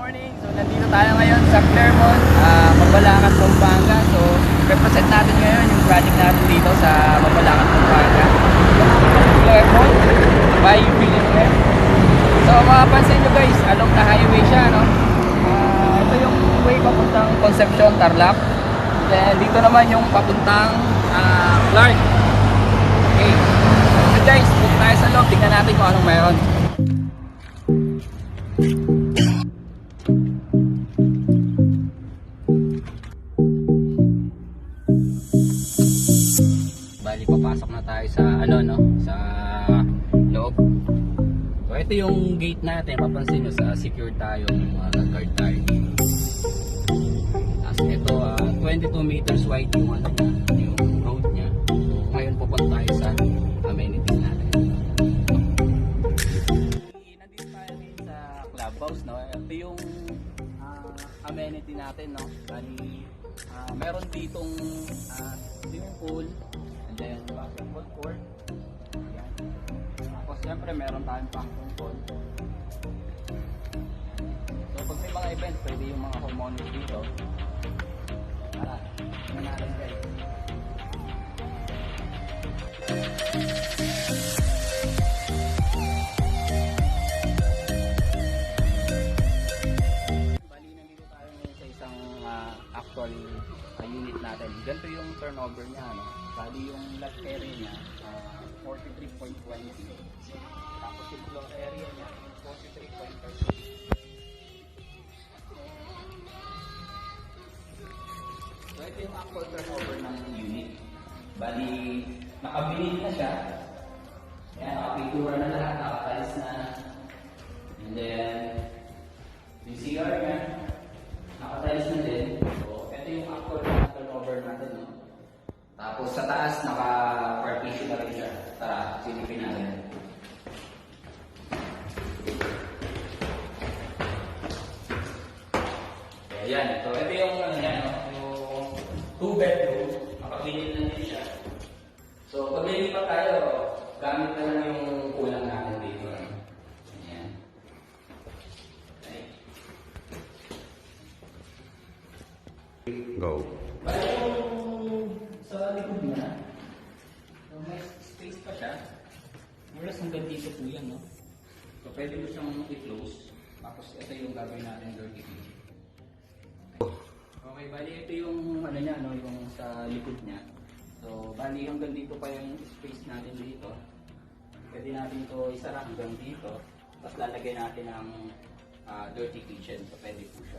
morning. So nandito tayo ngayon sa Clermont, Mabalacat, Pampanga. So represent natin ngayon yung project natin dito sa Mabalacat, Pampanga. Clermont by Billionaire. So mapapansin nyo guys, along the highway siya, no? Ito yung way papuntang Concepcion, Tarlac. Then dito naman yung papuntang Clark. Okay. So guys, punta tayo sa loob. Tingnan natin kung anong mayroon. Bali, papasok na tayo sa sa loob. So ito yung gate natin. Papansin nyo, sa secure tayo, guard tayo. Tapos ito 22 meters wide yung yung road niya. So ngayon pupunta tayo sa amenities natin. Nandito tayo ngayon sa clubhouse, no? Ito yung amenity natin, no? Bali, meron ditong swimming pool, and then basketball court. Ayan. Tapos siyempre meron tayong pang-pool. So pag may mga event, pwede yung mga homeowners dito. Tara, tingnan natin guys. Bali, nandito tayo ngayon sa isang actual unit natin. Ganito yung turnover niya, no? Bali yung lot area niya 43.20. Tapos yung floor area niya 43.30. So ito yung actual turnover ng unit. Bali, nakabilit na siya. Yan, nakapintura na lahat, nakatalis na. And then, yung CR niya, nakatalis na din. So, ito yung actual turnover natin, no? Tapos sa taas, naka-partition na rin siya. Tara, silipin natin. Ayan, ito yung yan, no? Yung 2 bedroom, nakapinil na din siya. So, pag nilipat tayo, gamit na lang yung kulang natin dito. Ayan. Okay. Go. Bali yung sa likod niya, so may space pa siya. Whereas hanggang dito po yan, no? So, pwede mo siyang i-close. Tapos, ito yung gagawin natin door key. Okay, bali ito yung niya, no, yung sa likod niya. So, bali hanggang dito pa yung space natin dito. Pwede natin ito isara hanggang dito. Tapos lalagay natin ang dirty kitchen. So, pwede po siya.